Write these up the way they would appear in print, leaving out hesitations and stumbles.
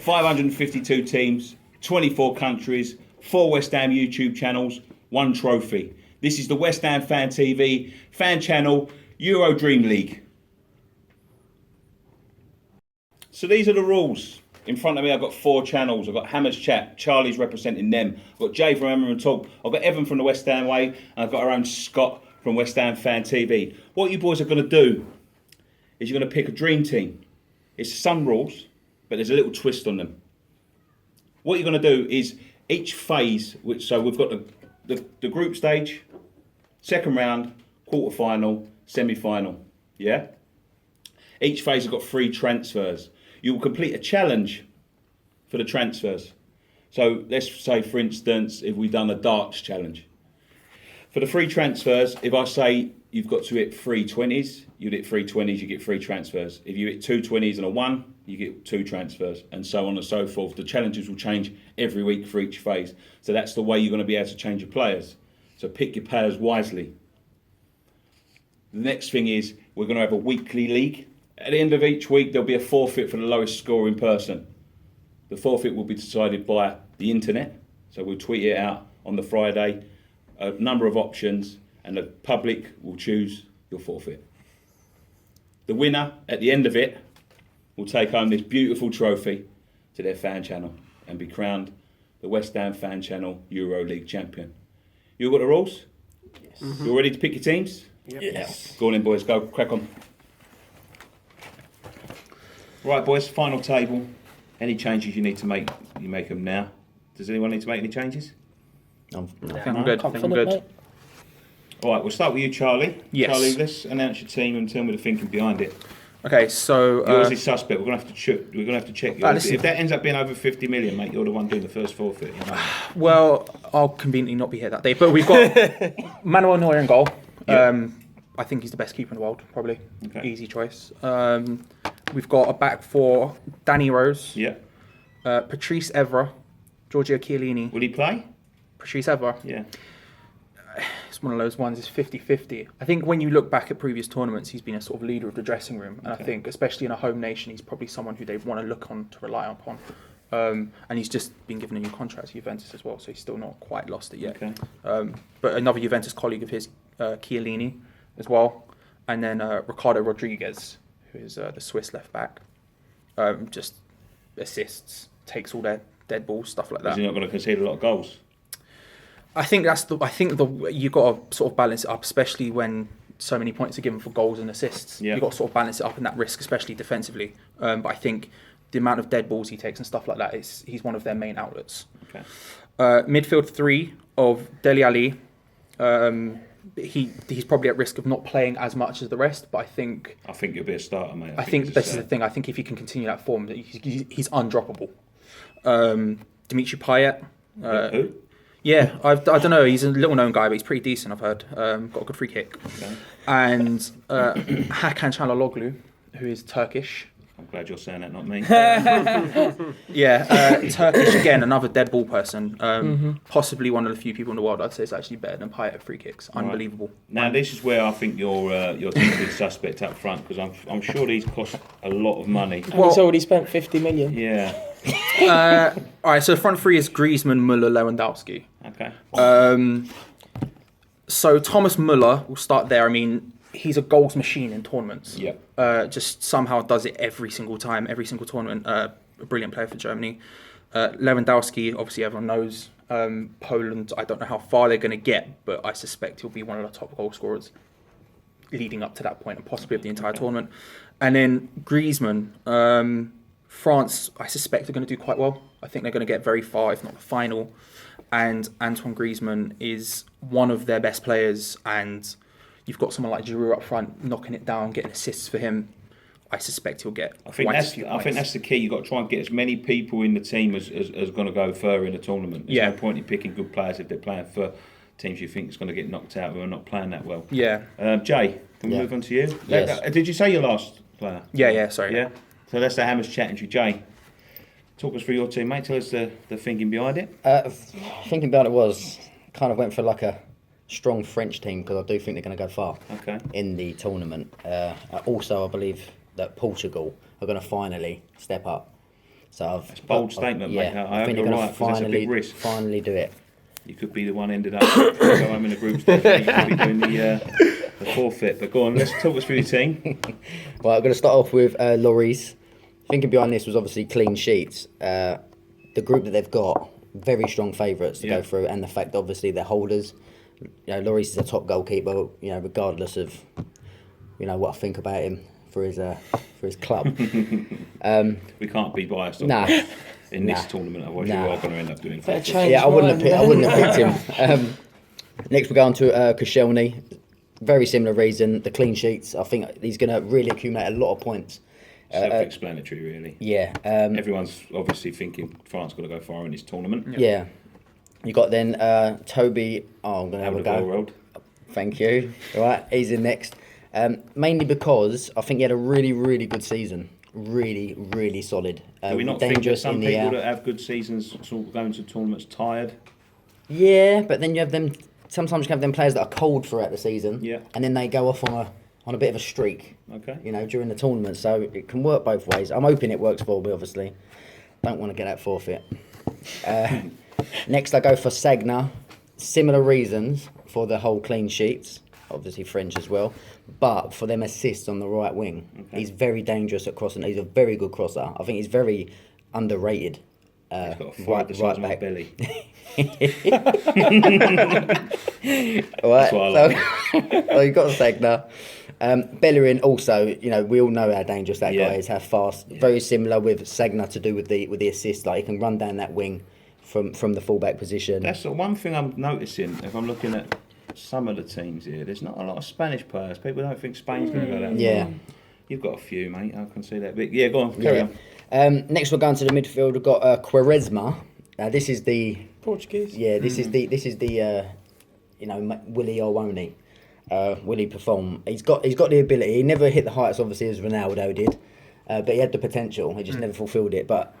552 teams, 24 countries, 4 West Ham YouTube channels, 1 trophy. This is the West Ham Fan TV, fan channel, Euro Dream League. So these are the rules. In front of me, I've got 4 channels. I've got Hammers Chat, Charlie's representing them. I've got Jay from Hammer and Talk. I've got Evan from the West Ham Way, and I've got our own Scott from West Ham Fan TV. What you boys are going to do is you're going to pick a dream team. It's some rules, but there's a little twist on them. What you're going to do is each phase, so we've got the group stage, second round, quarter final, semi-final, yeah? Each phase has got 3 transfers. You will complete a challenge for the transfers. So let's say, for instance, if we've done a darts challenge. For the 3 transfers, if I say you've got to hit 3 20s, you hit 3 20s, you get 3 transfers. If you hit 2 20s and a 1, you get 2 transfers, and so on and so forth. The challenges will change every week for each phase. So that's the way you're going to be able to change your players. So pick your players wisely. The next thing is we're going to have a weekly league. At the end of each week, there'll be a forfeit for the lowest scoring person. The forfeit will be decided by the internet. So we'll tweet it out on the Friday, a number of options, and the public will choose your forfeit. The winner, at the end of it, will take home this beautiful trophy to their fan channel and be crowned the West Ham Fan Channel Euro League champion. You got the rules? Yes. You all ready to pick your teams? Yep. Yes. Go on in, boys. Go, crack on. Right, boys, final table. Any changes you need to make, you make them now. Does anyone need to make any changes? I think I'm good. I think I'm good. Mate. All right, we'll start with you, Charlie. Yes. Charlie, let's announce your team and tell me the thinking behind it. Okay, so Yours is suspect. We're gonna have to check. We're gonna have to check yours. listen. If that ends up being over 50 million, mate, you're the one doing the first forfeit. You know? well, I'll conveniently not be here that day. But we've got Manuel Neuer in goal. Yeah. I think he's the best keeper in the world, probably. Okay. Easy choice. We've got a back 4, Danny Rose, Yeah. Patrice Evra, Giorgio Chiellini. Will he play? Patrice Evra. Yeah. It's one of those ones, it's 50-50. I think when you look back at previous tournaments, he's been a sort of leader of the dressing room. And I think, especially in a home nation, he's probably someone who they want to look on, to rely upon. And he's just been given a new contract to Juventus as well, so he's still not quite lost it yet. Okay. But another Juventus colleague of his, Chiellini, as well. And then Ricardo Rodriguez, who is the Swiss left back. Just assists, takes all their dead balls, stuff like that. Is he not going to concede a lot of goals? I think you got to sort of balance it up, especially when so many points are given for goals and assists. Yeah. You got to sort of balance it up in that risk, especially defensively. But I think the amount of dead balls he takes and stuff like that he's one of their main outlets. Okay. Midfield 3 of Dele Alli. He's probably at risk of not playing as much as the rest, but I think you'll be a starter, mate. I think this is the thing. I think if he can continue that form, he's undroppable. Dimitri Payet. Who? Yeah, I don't know. He's a little known guy, but he's pretty decent, I've heard. Got a good free kick. Okay. And Hakan Çalhanoğlu, who is Turkish. I'm glad you're saying that, not me. Yeah, Turkish again, another dead ball person. Possibly one of the few people in the world I'd say is actually better than Payet at free kicks. Unbelievable. Now this is where I think your team is suspect up front, because I'm sure these cost a lot of money. And he's already spent 50 million. Yeah. All right, so the front 3 is Griezmann, Müller, Lewandowski. Okay. So Thomas Müller, we'll start there. I mean, he's a goals machine in tournaments. Yeah. Just somehow does it every single time, every single tournament. A brilliant player for Germany. Lewandowski, obviously everyone knows. Poland, I don't know how far they're going to get, but I suspect he'll be one of the top goal scorers leading up to that point, and possibly of the entire tournament. And then Griezmann, France, I suspect are going to do quite well. I think they're going to get very far, if not the final. And Antoine Griezmann is one of their best players, and you've got someone like Giroud up front knocking it down, getting assists for him. I suspect he'll get I think that's the key. You've got to try and get as many people in the team as going to go further in the tournament. There's no point in picking good players if they're playing for teams you think is going to get knocked out who are not playing that well. Yeah. Jay, can we move on to you? Yes. Did you say your last player? Yeah, sorry. Yeah. So that's the Hammers chatting to you. Jay, talk us through your team, mate. Tell us the thinking behind it. Thinking about it was kind of went for like a strong French team, because I do think they're going to go far in the tournament. Also, I believe that Portugal are going to finally step up. So That's a bold statement, mate. I hope think you're they're right, 'cause that's a big risk. finally do it. You could be the one ended up go home in the group stage. You could be doing the forfeit. But go on, let's talk us through your team. Well, I'm going to start off with Lorries. Thinking behind this was obviously clean sheets. The group that they've got, very strong favourites to go through, and the fact obviously they're holders. You know, Lorries is a top goalkeeper. You know, regardless of what I think about him for his club. We can't be biased on in this tournament, otherwise you are going to end up doing Fair forfeit. change. Yeah, I wouldn't have picked him. Next, we're going to Koscielny. Very similar reason. The clean sheets. I think he's going to really accumulate a lot of points. Self-explanatory, really. Yeah. Everyone's obviously thinking France going to go far in this tournament. Yeah. You got then Toby. Oh, I'm going to have a go. Road. Thank you. All right, he's in next. Mainly because I think he had a really, really good season. Really, really solid. Do we not think that some people air. that have good seasons sort of going to tournaments tired? Yeah, but then you have them. Sometimes you have them players that are cold throughout the season. Yeah. And then they go off on a bit of a streak. Okay. During the tournament. So it can work both ways. I'm hoping it works for me, obviously. Don't want to get that forfeit. Next, I go for Sagna. Similar reasons for the whole clean sheets. Obviously French as well. But for them assists on the right wing. Okay. He's very dangerous at crossing. He's a very good crosser. I think he's very underrated. He's got a fight the size of my belly. All right. That's what I like. So you've got Sagna. Bellerin also, we all know how dangerous that Yeah. guy is, how fast. Yeah. Very similar with Sagna to do with the assist. Like he can run down that wing from the fullback position. That's the one thing I'm noticing if I'm looking at some of the teams here. There's not a lot of Spanish players. People don't think Spain's going to go that Yeah. far. You've got a few, mate. I can see that. But yeah, go on, carry on. Next, we're going to the midfield. We've got Quaresma. Now, this is the Portuguese. Yeah, this is the Willie Owoni. Willie perform. He's got the ability. He never hit the heights obviously as Ronaldo did, but he had the potential. He just never fulfilled it. But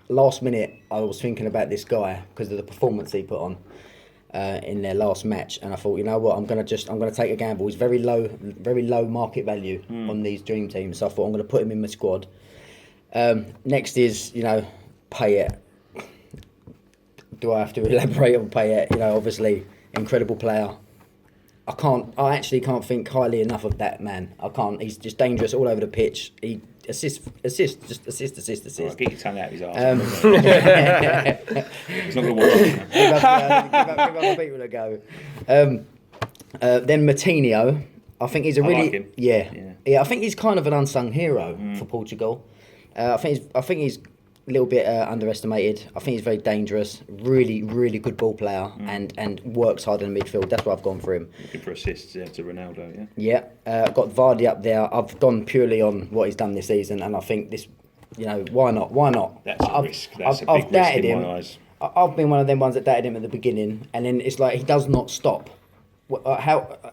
last minute I was thinking about this guy because of the performance he put on in their last match, and I thought, you know what, I'm gonna take a gamble. He's very low market value on these dream teams. So I thought I'm gonna put him in my squad. Next is Payet. Do I have to elaborate on Payet? Obviously incredible player. I actually can't think highly enough of that man. I can't. He's just dangerous all over the pitch. He assist. All right, get your tongue out of his arse. He's not going to watch it. Give other people a go. Then Matinho. I think he's a really like him. Yeah. I think he's kind of an unsung hero for Portugal. I think he's a little bit underestimated. I think he's very dangerous. Really, really good ball player and works hard in the midfield. That's why I've gone for him. Looking for assists to Ronaldo, Yeah. Got Vardy up there. I've gone purely on what he's done this season, and I think this, why not? Why not? That's a risk. That's a big risk in my eyes. I've been one of them ones that doubted him at the beginning, and then it's like he does not stop.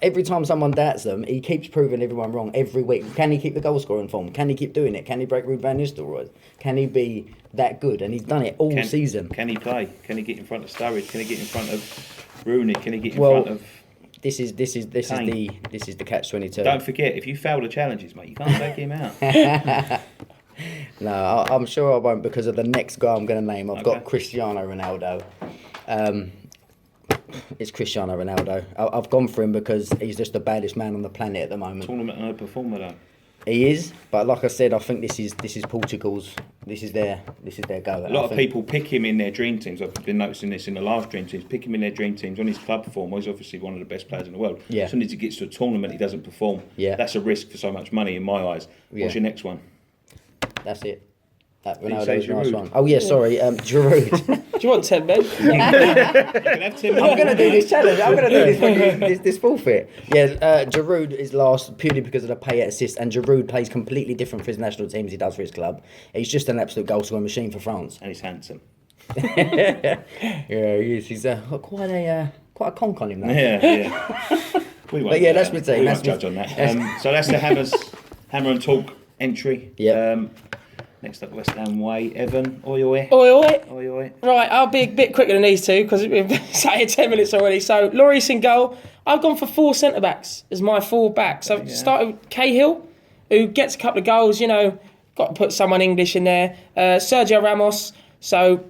Every time someone doubts them, he keeps proving everyone wrong every week. Can he keep the goal scoring form? Can he keep doing it? Can he break Ruud van Nistelrooy? Can he be that good? And he's done it all season. Can he play? Can he get in front of Sturridge? Can he get in front of Rooney? Can he get in front of? This is the catch-22. Don't forget, if you fail the challenges, mate, you can't take him out. No, I'm sure I won't because of the next guy I'm going to name. I've got Cristiano Ronaldo. It's Cristiano Ronaldo. I've gone for him because he's just the baddest man on the planet at the moment. Tournament no performer though. He is, but like I said, I think this is Portugal's. This is their go. A lot of people pick him in their dream teams. I've been noticing this in the last dream teams. Pick him in their dream teams on his club form. He's obviously one of the best players in the world. Yeah. As soon as he gets to a tournament, he doesn't perform. Yeah. That's a risk for so much money in my eyes. Yeah. What's your next one? That's it. you say Ronaldo's nice Giroud? one. Oh yeah, sorry, Giroud. Do you want 10 men? You can have 10 I'm going to do this challenge. I'm going to do this forfeit. Yeah, Giroud is last purely because of the Payet assist, and Giroud plays completely different for his national team as he does for his club. He's just an absolute goal scoring machine for France. And he's handsome. Yeah, he is. He's quite a conk on him though. Yeah. We won't, But yeah, that's my team. We That's won't judge on that. So that's the Hammer and Talk entry. Yeah. Next up, West Ham Way. Evan, oi. Right, I'll be a bit quicker than these two because we've sat here 10 minutes already. So, Lloris in goal. I've gone for 4 centre-backs as my 4 backs. I've started with Cahill, who gets a couple of goals, got to put someone English in there. Sergio Ramos. So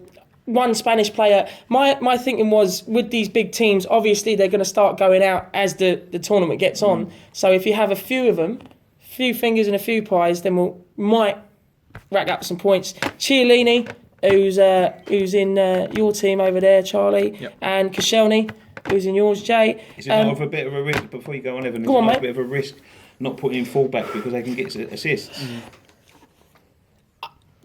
one Spanish player. My thinking was with these big teams, obviously they're going to start going out as the tournament gets on. So if you have a few of them, few fingers and a few pies, then we might rack up some points. Chiellini, who's in your team over there, Charlie, and Koscielny, who's in yours, Jay. Is it not of a bit of a risk, before you go on, Evan, a bit of a risk not putting in full-backs because they can get assists?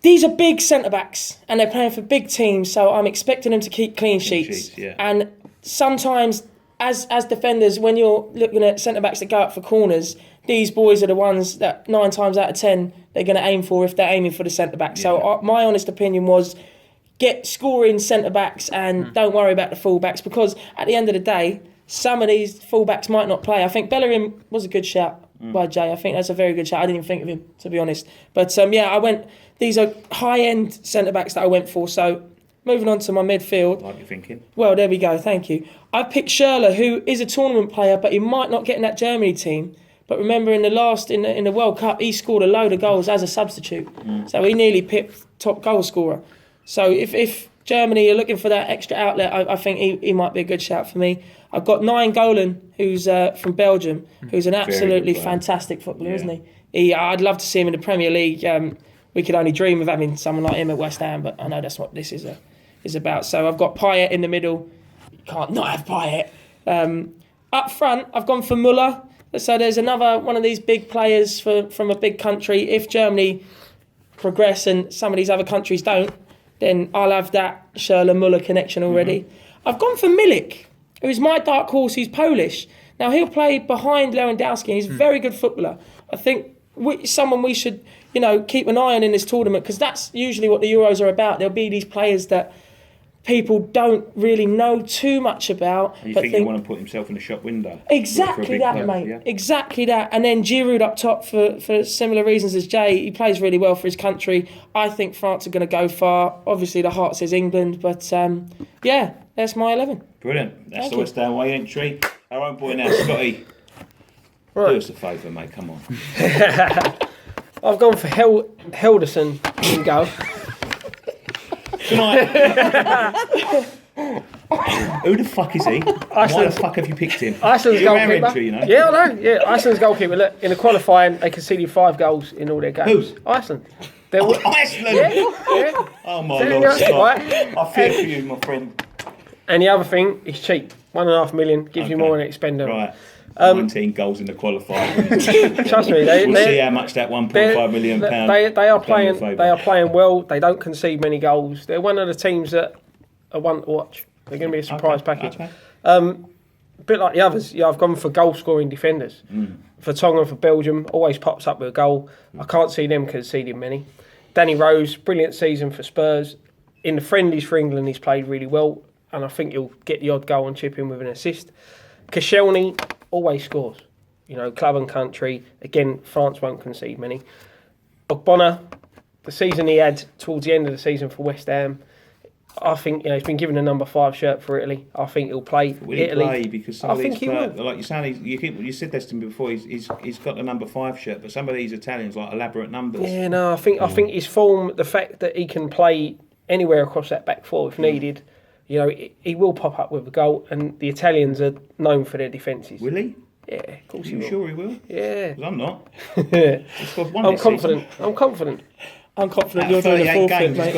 These are big centre-backs and they're playing for big teams, so I'm expecting them to keep clean sheets. And sometimes, as defenders, when you're looking at centre-backs that go up for corners, these boys are the ones that 9 times out of 10 they're going to aim for if they're aiming for the centre-back. So my honest opinion was get scoring centre-backs and don't worry about the full-backs, because at the end of the day, some of these full-backs might not play. I think Bellerin was a good shout by Jay. I think that's a very good shout. I didn't even think of him, to be honest. But these are high-end centre-backs that I went for. So moving on to my midfield. Like you're thinking. Well, there we go. Thank you. I picked Schürrle, who is a tournament player, but he might not get in that Germany team. But remember, in the World Cup, he scored a load of goals as a substitute. So he nearly picked top goal scorer. So if Germany are looking for that extra outlet, I think he might be a good shout for me. I've got Nainggolan, who's from Belgium, who's an absolutely fantastic footballer, isn't he? I'd love to see him in the Premier League. We could only dream of having someone like him at West Ham, but I know that's what this is about. So I've got Payet in the middle. You can't not have Payet. Up front, I've gone for Müller. So there's another one of these big players from a big country. If Germany progress and some of these other countries don't, then I'll have that Schürrle-Müller connection already. I've gone for Milik, who's my dark horse. He's Polish. Now, he'll play behind Lewandowski, and he's a very good footballer. I think someone we should keep an eye on in this tournament, because that's usually what the Euros are about. There'll be these players that people don't really know too much about. And you think he want to put himself in the shop window? Exactly that, mate. Yeah? Exactly that. And then Giroud up top for similar reasons as Jay. He plays really well for his country. I think France are going to go far. Obviously, the heart says England, but that's my 11. Brilliant. That's the West Ham away entry. Our own boy now, Scotty. Right. Do us a favour, mate. Come on. I've gone for Henderson in goal. Who the fuck is he? Why the fuck have you picked him? Iceland's goalkeeper. Entry, Yeah, I know. Yeah, Iceland's goalkeeper. Look, in the qualifying, they conceded 5 goals in all their games. Who's? Iceland. Iceland? Yeah. Oh my Lord, Scott. I fear for you, my friend. And the other thing, he's cheap. 1.5 million gives you more than expendable. Right. 19 goals in the qualifier. Trust me, we'll see how much that £1.5 million they are playing. They are playing well. They don't concede many goals. They're one of the teams that are one to watch. They're going to be a surprise package. Okay. A bit like the others. Yeah, I've gone for goal scoring defenders. For Tonga, for Belgium, always pops up with a goal. I can't see them conceding many. Danny Rose, brilliant season for Spurs. In the friendlies for England, he's played really well, and I think he'll get the odd goal and chip in with an assist. Koscielny always scores. Club and country. Again, France won't concede many. Ogbonna, the season he had towards the end of the season for West Ham, I think he's been given a number 5 shirt for Italy. I think he'll play Will he Italy. Play? Because some of these players, like you're saying, you said this to me before. He's got the number 5 shirt, but some of these Italians like elaborate numbers. Yeah, no, I think his form, the fact that he can play anywhere across that back 4 if needed. He will pop up with a goal, and the Italians are known for their defences. Will he? Yeah, of course he will. Are you sure he will? Yeah. Because I'm not. I'm confident. I'm confident you're doing a forfeit, mate.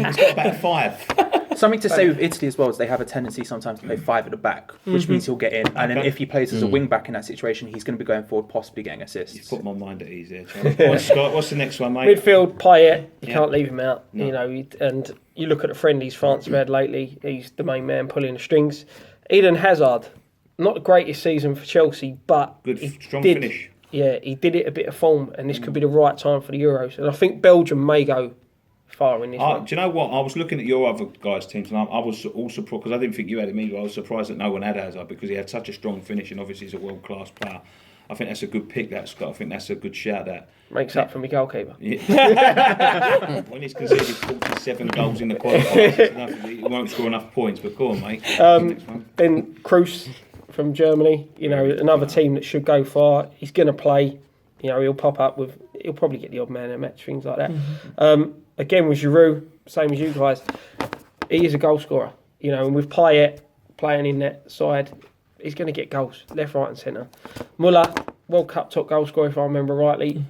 He's got about 5. Something to say with Italy as well is they have a tendency sometimes to play 5 at the back, which means he'll get in. And then if he plays as a wing back in that situation, he's going to be going forward, possibly getting assists. You've put my mind at ease there, Charlie. Scott, what's the next one, mate? Midfield, Payet. You can't leave him out. No. And you look at the friendlies France have had lately. He's the main man pulling the strings. Eden Hazard, not the greatest season for Chelsea, but strong finish. Yeah, he did it a bit of form, and this could be the right time for the Euros. And I think Belgium may go far in this one. Do you know what? I was looking at your other guys' teams, and I was all surprised, because I didn't think you had him either. I was surprised that no one had Hazard, because he had such a strong finish, and obviously he's a world-class player. I think that's a good pick, that, Scott. I think that's a good shout, that. Makes up for me goalkeeper. Yeah. When he's conceded 47 goals in the qualifiers, he won't score enough points, but go on, mate. Then Kroos from Germany, another team that should go far. He's going to play. He'll pop up with he'll probably get the odd man in a match, things like that. Again, with Giroud, same as you guys, he is a goal scorer. You know, and with Payet playing in that side, he's going to get goals left, right, and centre. Muller, World Cup top goal scorer, if I remember rightly.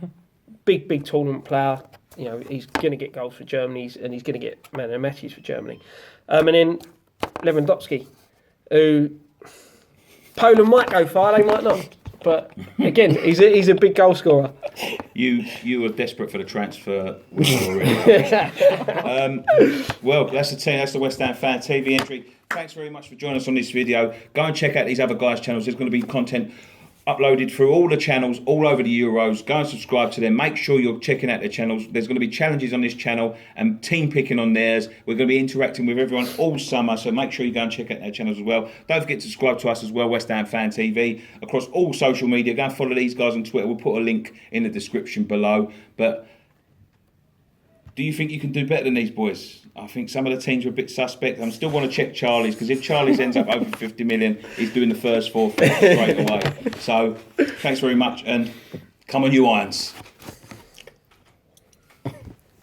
Big tournament player. You know, he's going to get goals for Germany, and he's going to get man of the matches for Germany. And then Lewandowski, who Poland might go far, they might not. But again, he's a big goal scorer. You were desperate for the transfer window already. Well, that's the team. That's the West Ham Fan TV entry. Thanks very much for joining us on this video. Go and check out these other guys' channels. There's going to be content uploaded through all the channels all over the Euros. Go and subscribe to them. Make sure you're checking out their channels. There's going to be challenges on this channel and team picking on theirs. We're going to be interacting with everyone all summer, so make sure you go and check out their channels as well. Don't forget to subscribe to us as well, West Ham Fan TV, across all social media. Go and follow these guys on Twitter. We'll put a link in the description below. But do you think you can do better than these boys? I think some of the teams are a bit suspect. I still want to check Charlie's, because if Charlie's ends up over 50 million, he's doing the first 4 straight away. So, thanks very much, and come on, you Irons.